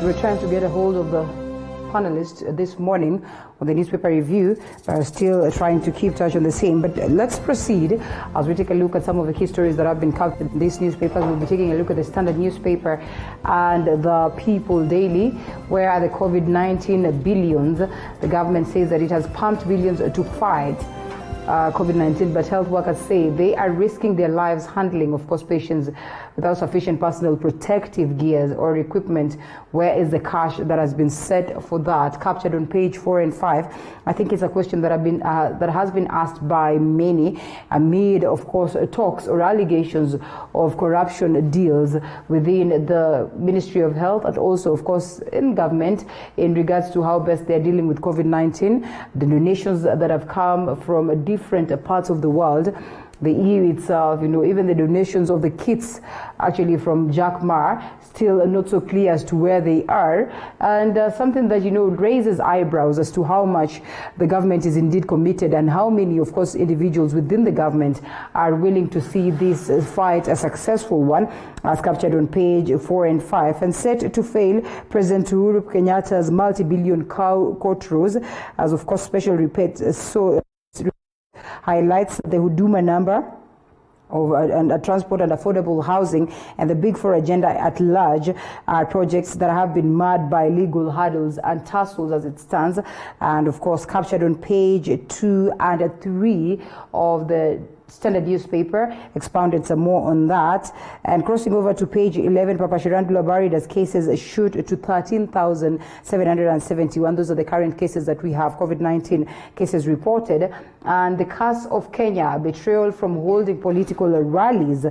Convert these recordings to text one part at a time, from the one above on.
we're trying to get a hold of the panelists this morning on the newspaper review. Still trying to keep touch on the same. But let's proceed as we take a look at some of the key stories that have been covered in these newspapers. We'll be taking a look at the Standard newspaper and the People Daily, where the COVID-19 billions, the government says that it has pumped billions to fight COVID-19, but health workers say they are risking their lives handling, of course, patients without sufficient personal protective gears or equipment. Where is the cash that has been set for that? Captured on page 4 and 5. I think it's a question that has been asked by many amid, of course, talks or allegations of corruption deals within the Ministry of Health and also, of course, in government in regards to how best they're dealing with COVID-19. The donations that have come from different parts of the world, the EU itself, even the donations of the kits actually from Jack Ma, still not so clear as to where they are, and something that raises eyebrows as to how much the government is indeed committed and how many, of course, individuals within the government are willing to see this fight a successful one, as captured on page 4 and 5. And set to fail, President Uhuru Kenyatta's multi-billion court rules, as of course special repeats highlights the Huduma number of transport and affordable housing and the Big Four agenda at large are projects that have been marred by legal hurdles and tussles as it stands, and of course captured on page 2 and 3 of the Standard newspaper, expounded some more on that. And crossing over to page 11, Papa Shirandula buried as cases shoot to 13,771. Those are the current cases that we have, COVID-19 cases reported. And the curse of Kenya, betrayal from holding political rallies,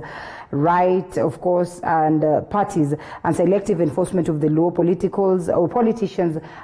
right, of course, and parties, and selective enforcement of the law. Politicians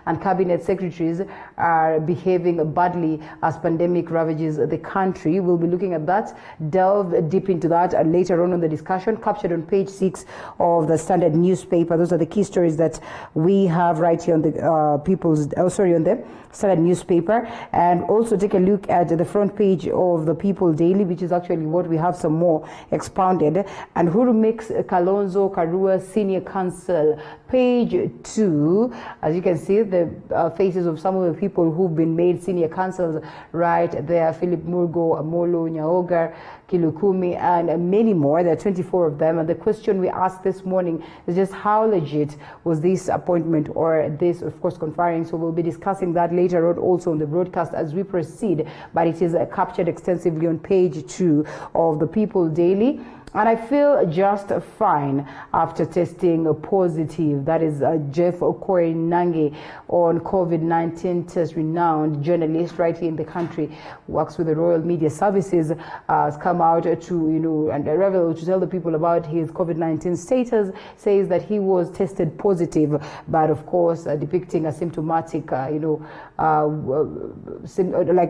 and cabinet secretaries are behaving badly as pandemic ravages the country. We'll be looking at that, delve deep into that later on the discussion, captured on page 6 of the Standard newspaper. Those are the key stories that we have right here on the on the Standard newspaper. And also take a look at the front page of the People Daily, which is actually what we have some more expounded. And Uhuru makes Kalonzo Karua senior counsel. Page 2, as you can see, the faces of some of the people who've been made senior counsels right there: Philip Murgo, Amolo Nyaoga, Kilukumi, and many more. There are 24 of them. And the question we asked this morning is just how legit was this appointment or this, of course, conferring. So we'll be discussing that later on also on the broadcast as we proceed. But it is captured extensively on page 2 of the People Daily. And I feel just fine after testing positive. That is Jeff Koinange on COVID-19 test. Renowned journalist right here in the country, works with the Royal Media Services, has come out to, and reveal to tell the people about his COVID-19 status, says that he was tested positive, but of course depicting a symptomatic, like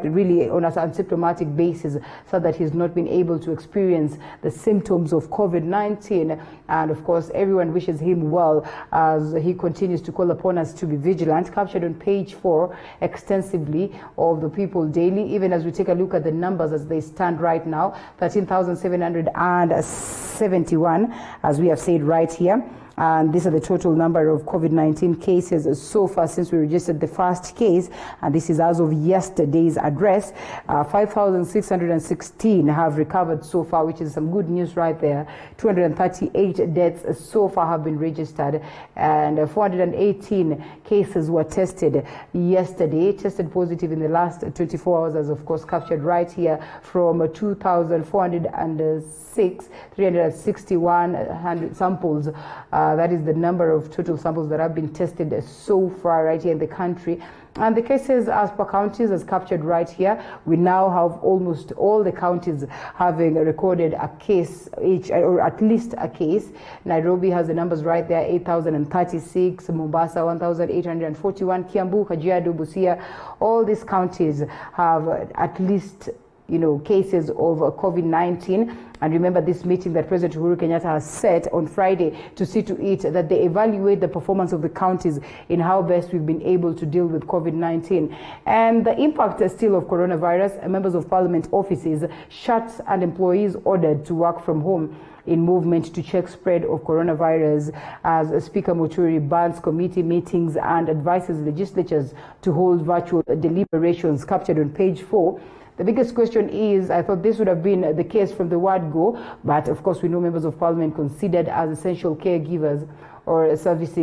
really on a asymptomatic basis, so that he's not been able to experience the symptoms of COVID-19. And of course everyone wishes him well as he continues to call upon us to be vigilant. Captured on page 4 extensively of the People Daily, even as we take a look at the numbers as they stand right now: 13,771, as we have said right here. And these are the total number of COVID-19 cases so far since we registered the first case. And this is as of yesterday's address. 5,616 have recovered so far, which is some good news right there. 238 deaths so far have been registered. And 418 cases were tested yesterday, tested positive in the last 24 hours, as of course captured right here from 2,406, 361 samples. That is the number of total samples that have been tested so far right here in the country. And the cases as per counties as captured right here, we now have almost all the counties having recorded a case each, or at least a case. Nairobi has the numbers right there: 8,036, Mombasa 1,841, Kiambu, Kajiado, Busia. All these counties have at least cases of COVID-19. And remember this meeting that President Uhuru Kenyatta has set on Friday to see to it that they evaluate the performance of the counties in how best we've been able to deal with COVID-19. And the impact still of coronavirus, members of parliament offices shut and employees ordered to work from home in movement to check spread of coronavirus, as Speaker Muturi bans committee meetings and advises legislatures to hold virtual deliberations, captured on page 4. The biggest question is, I thought this would have been the case from the word go, but of course we know members of parliament considered as essential caregivers or service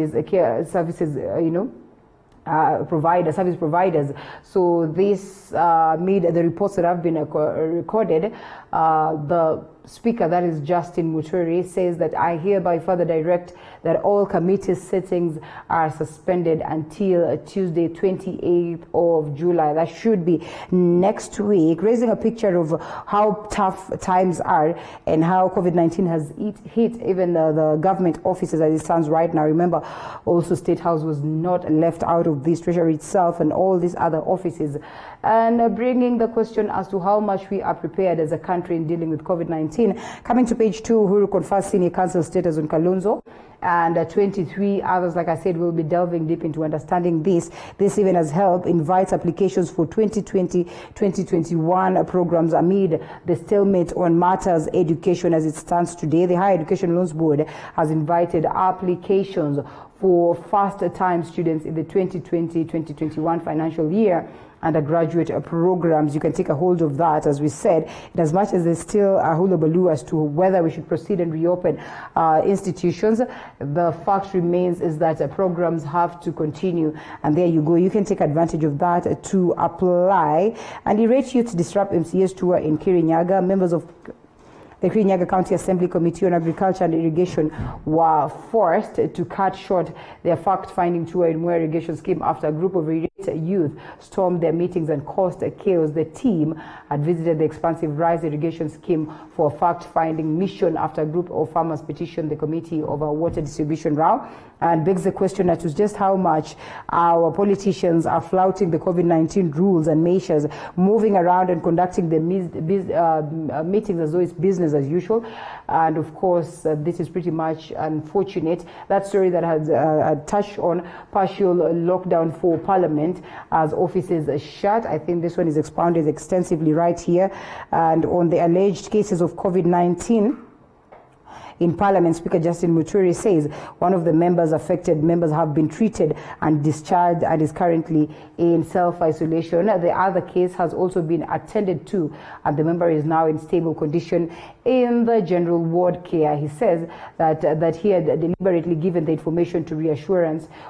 providers. So this made the reports that have been recorded. The Speaker, that is Justin Muturi, says that I hereby further direct that all committee sittings are suspended until Tuesday, 28th of July. That should be next week, raising a picture of how tough times are and how COVID-19 has hit even the government offices as it stands right now. Remember, also State House was not left out of this, Treasury itself and all these other offices. And bringing the question as to how much we are prepared as a country in dealing with COVID-19. Coming to page 2, Uhuru confers senior council status on Kalonzo, and 23 others, like I said, will be delving deep into understanding this. This even has helped invites applications for 2020-2021 programs amid the stalemate on matters education as it stands today. The Higher Education Loans Board has invited applications for first-time students in the 2020-2021 financial year. Undergraduate programs, you can take a hold of that, as we said, in as much as there's still a hullabaloo as to whether we should proceed and reopen institutions. The fact remains is that programs have to continue, and there you go. You can take advantage of that to apply. And Irate Youth Disrupt MCA's tour in Kirinyaga. Members of the Kirinyaga County Assembly Committee on Agriculture and Irrigation were forced to cut short their fact-finding tour in Mwea Irrigation Scheme after a group of irate youth stormed their meetings and caused chaos. The team had visited the expansive Rise Irrigation Scheme for a fact-finding mission after a group of farmers petitioned the Committee of a Water Distribution row, and begs the question as to just how much our politicians are flouting the COVID-19 rules and measures, moving around and conducting the meetings as though it's business as usual. And of course, this is pretty much unfortunate. That story that has touched on partial lockdown for Parliament as offices shut. I think this one is expounded extensively right here. And on the alleged cases of COVID-19 in Parliament, Speaker Justin Muturi says one of the affected members have been treated and discharged and is currently in self-isolation. The other case has also been attended to, and the member is now in stable condition in the general ward care. He says that he had deliberately given the information to reassure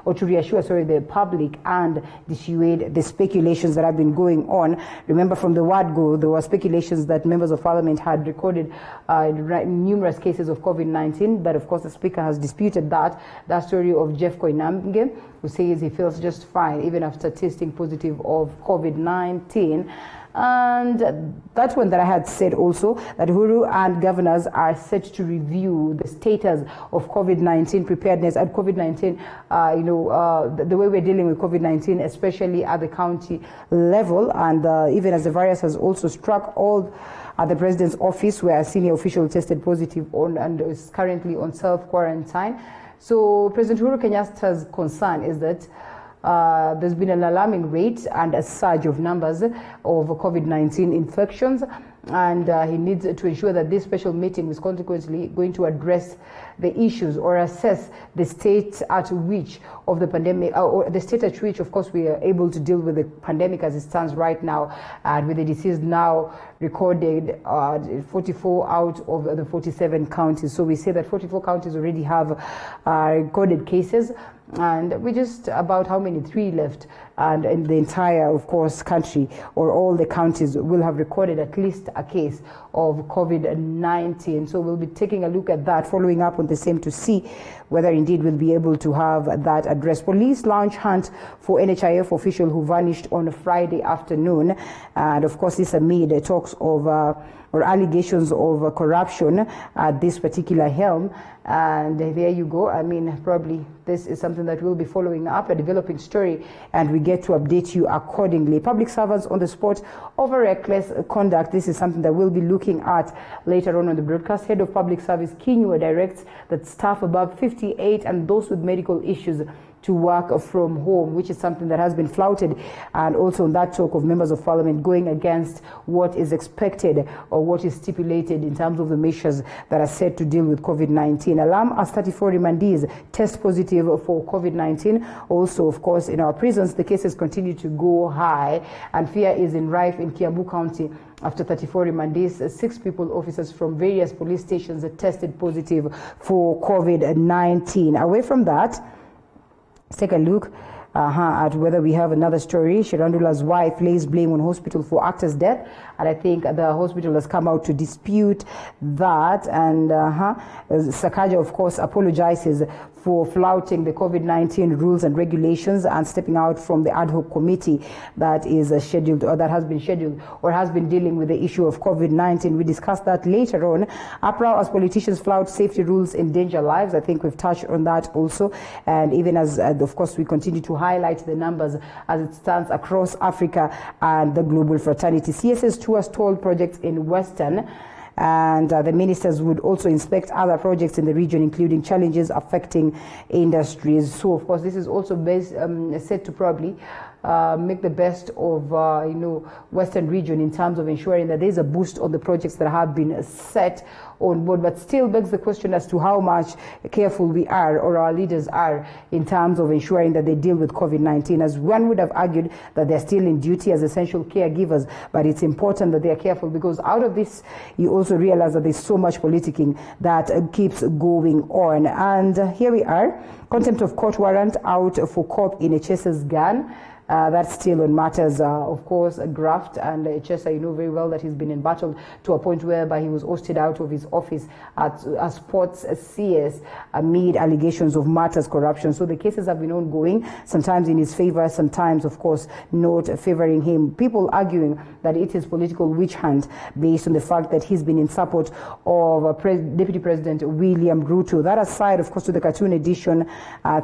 the public and dissuade the speculations that have been going on. Remember, from the word go, there were speculations that members of Parliament had recorded numerous cases of COVID-19, but of course the Speaker has disputed that. That story of Jeff Koinange, who says he feels just fine even after testing positive of COVID-19. And that's one that I had said also, that Uhuru and governors are set to review the status of COVID-19 preparedness at COVID-19, the way we're dealing with COVID-19, especially at the county level, and even as the virus has also struck all at the president's office, where a senior official tested positive on and is currently on self-quarantine. So President Uhuru Kenyatta's concern is that there's been an alarming rate and a surge of numbers of COVID-19 infections, and he needs to ensure that this special meeting is consequently going to address the issues or assess the state at which of the pandemic, or the state at which, of course, we are able to deal with the pandemic as it stands right now, and with the disease now recorded 44 out of the 47 counties. So we say that 44 counties already have recorded cases, and we just about how many? 3 left, and in the entire, of course, country, or all the counties will have recorded at least a case of COVID-19. So we'll be taking a look at that, following up on the same to see whether indeed we'll be able to have that addressed. Police launch hunt for NHIF official who vanished on a Friday afternoon, and of course this amid talks of or allegations of corruption at this particular helm. And there you go. I mean, probably this is something that we'll be following up, a developing story, and we get to update you accordingly. Public servants on the spot over reckless conduct. This is something that we'll be looking at later on the broadcast. Head of Public Service Kinyua directs that staff above 58 and those with medical issues to work from home, which is something that has been flouted. And also on that talk of members of parliament going against what is expected or what is stipulated in terms of the measures that are set to deal with COVID-19. Alarm as 34 remandees test positive for COVID-19. Also, of course, in our prisons, the cases continue to go high, and fear is rife in Kiambu County after 34 remandees, 6 people officers from various police stations tested positive for COVID-19. Away from that, let's take a look at whether we have another story. Shirandula's wife lays blame on hospital for actor's death, and I think the hospital has come out to dispute that. And Sakaja, of course, apologizes for flouting the COVID-19 rules and regulations and stepping out from the ad hoc committee that is scheduled, or that has been scheduled, or has been dealing with the issue of COVID-19. We discussed that later on. APRA, as politicians flout safety rules endanger lives. I think we've touched on that also. And even as, of course, we continue to highlight the numbers as it stands across Africa and the global fraternity. CSS tours toll projects in Western, and the ministers would also inspect other projects in the region, including challenges affecting industries. So, of course, this is also based, set to probably make the best of Western region in terms of ensuring that there's a boost on the projects that have been set on board, but still begs the question as to how much careful we are, or our leaders are, in terms of ensuring that they deal with COVID-19. As one would have argued that they're still in duty as essential caregivers, but it's important that they are careful, because out of this you also realize that there's so much politicking that keeps going on. And here we are, contempt of court warrant out for cop in HS's gun. That's still on matters, of course, graft, and Chesa, you know very well that he's been embattled to a point whereby he was ousted out of his office at Sports CS amid allegations of matters corruption. So the cases have been ongoing, sometimes in his favor, sometimes, of course, not favoring him. People arguing that it is political witch hunt based on the fact that he's been in support of Deputy President William Ruto. That aside, of course, to the cartoon edition,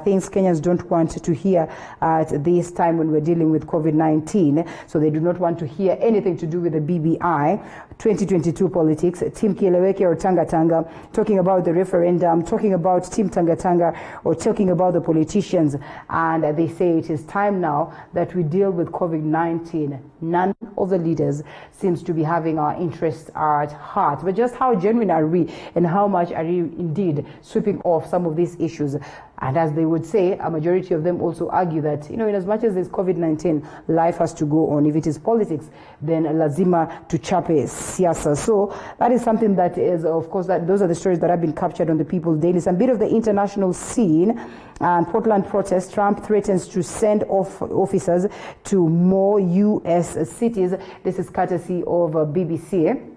things Kenyans don't want to hear at this time when we're dealing with COVID-19, so they do not want to hear anything to do with the BBI 2022 politics. Team Kieleweke or Tanga Tanga talking about the referendum, talking about Team Tanga Tanga, or talking about the politicians, and they say it is time now that we deal with COVID-19. None of the leaders seems to be having our interests at heart. But just how genuine are we, and how much are we indeed sweeping off some of these issues? And as they would say, a majority of them also argue that, in as much as there's COVID-19, life has to go on. If it is politics, then lazima tuchape siasa. So that is something that is, of course, that those are the stories that have been captured on the People's Daily. Some bit of the international scene. And Portland protest, Trump threatens to send off officers to more U.S. cities. This is courtesy of BBC.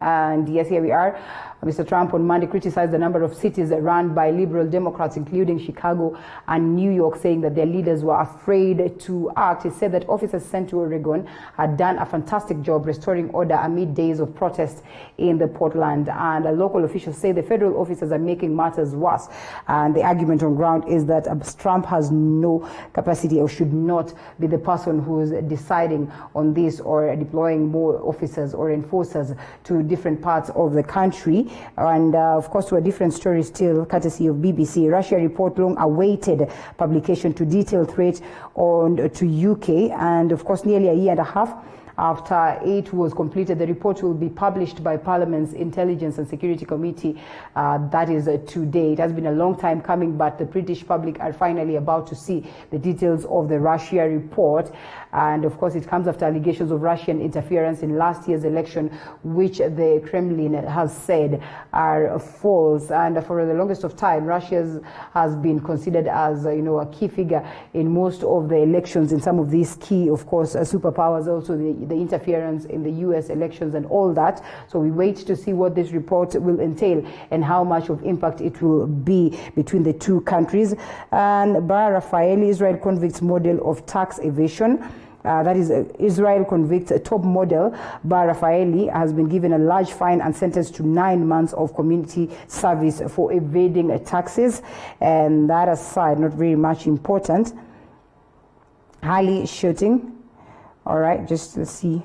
And yes, here we are. Mr. Trump on Monday criticized the number of cities run by liberal Democrats, including Chicago and New York, saying that their leaders were afraid to act. He said that officers sent to Oregon had done a fantastic job restoring order amid days of protest in the Portland. And local officials say the federal officers are making matters worse. And the argument on ground is that Trump has no capacity, or should not be the person who is deciding on this, or deploying more officers or enforcers to different parts of the country. And of course, to a different story still, courtesy of BBC, Russia report long awaited publication to detail threat on to UK, and of course nearly a year and a half after it was completed, the report will be published by Parliament's Intelligence and Security Committee. That is today. It has been a long time coming, but the British public are finally about to see the details of the Russia report. And of course, it comes after allegations of Russian interference in last year's election, which the Kremlin has said are false. And for the longest of time, Russia has been considered as, a key figure in most of the elections in some of these key, of course, superpowers, also the interference in the U.S. elections and all that. So we wait to see what this report will entail and how much of impact it will be between the two countries. And Bar Rafael, Israel convicts model of tax evasion. that is, Israel convicts top model Bar Rafaeli has been given a large fine and sentenced to 9 months of community service for evading taxes. And that aside, not very much important. Hali shooting. All right, just let's see.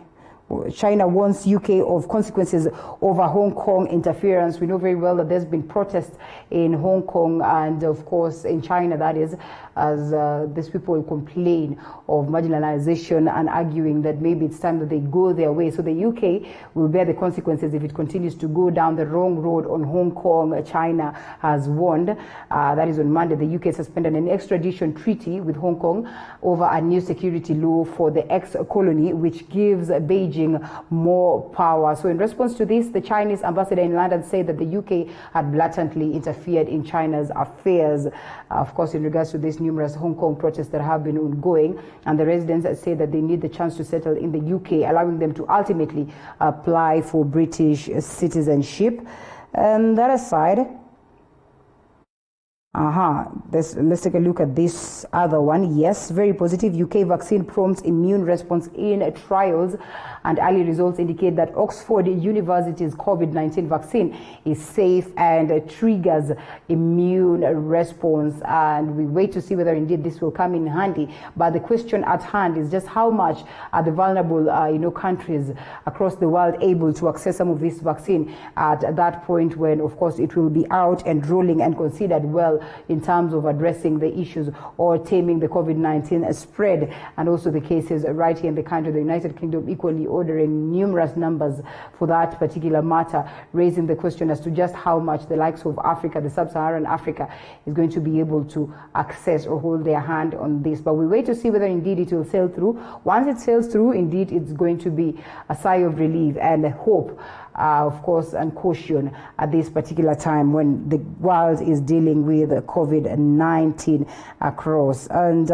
China warns UK of consequences over Hong Kong interference. We know very well that there's been protests in Hong Kong and, of course, in China, that is, as these people complain of marginalization and arguing that maybe it's time that they go their way. So the UK will bear the consequences if it continues to go down the wrong road on Hong Kong. China has warned. That is on Monday. The UK suspended an extradition treaty with Hong Kong over a new security law for the ex-colony, which gives Beijing more power. So in response to this, the Chinese ambassador in London said that the UK had blatantly interfered in China's affairs. Of course, in regards to this, numerous Hong Kong protests that have been ongoing, and the residents say that they need the chance to settle in the UK, allowing them to ultimately apply for British citizenship. And that aside, let's take a look at this other one. Yes, very positive. UK vaccine prompts immune response in trials, and early results indicate that Oxford University's COVID-19 vaccine is safe and triggers immune response. And we wait to see whether indeed this will come in handy. But the question at hand is just how much are the vulnerable, countries across the world able to access some of this vaccine at that point when, of course, it will be out and rolling and considered well in terms of addressing the issues or taming the COVID-19 spread, and also the cases right here in the country, the United Kingdom equally ordering numerous numbers for that particular matter, raising the question as to just how much the likes of Africa, the sub-Saharan Africa, is going to be able to access or hold their hand on this. But we wait to see whether indeed it will sail through. Once it sails through, indeed it's going to be a sigh of relief and hope, of course, and caution at this particular time when the world is dealing with COVID-19 across. And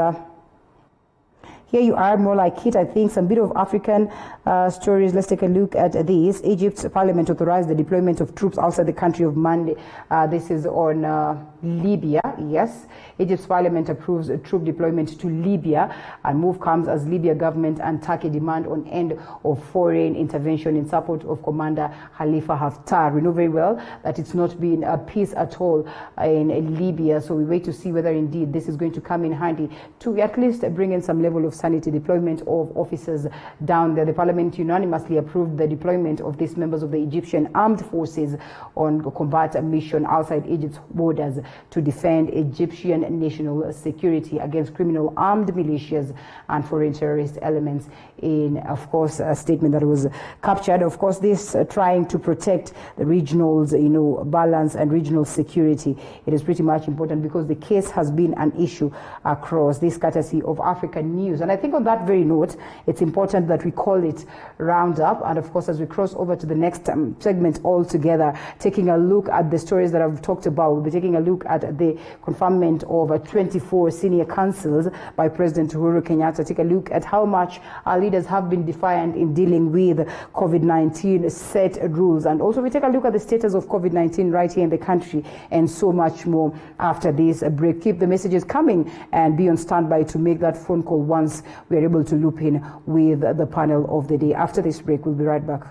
here you are, more like it, I think, some bit of African stories. Let's take a look at these. Egypt's parliament authorized the deployment of troops outside the country of Monday. This is on Libya, yes. Egypt's parliament approves a troop deployment to Libya, and move comes as Libya government and Turkey demand on end of foreign intervention in support of Commander Khalifa Haftar. We know very well that it's not been a peace at all in Libya, so we wait to see whether indeed this is going to come in handy to at least bring in some level of sanity. Deployment of officers down there. The parliament unanimously approved the deployment of these members of the Egyptian armed forces on combat mission outside Egypt's borders to defend Egyptian national security against criminal armed militias and foreign terrorist elements, in, of course, a statement that was captured. Of course, this trying to protect the regional's, balance and regional security. It is pretty much important because the case has been an issue across, this courtesy of African News. And I think on that very note, it's important that we call it Roundup. And of course, as we cross over to the next segment altogether, taking a look at the stories that I've talked about, we'll be taking a look at the conferment of 24 senior councils by President Uhuru Kenyatta. Take a look at how much our leaders have been defiant in dealing with COVID-19 set rules. And also we take a look at the status of COVID-19 right here in the country, and so much more after this break. Keep the messages coming and be on standby to make that phone call once we are able to loop in with the panel of the day. After this break, we'll be right back.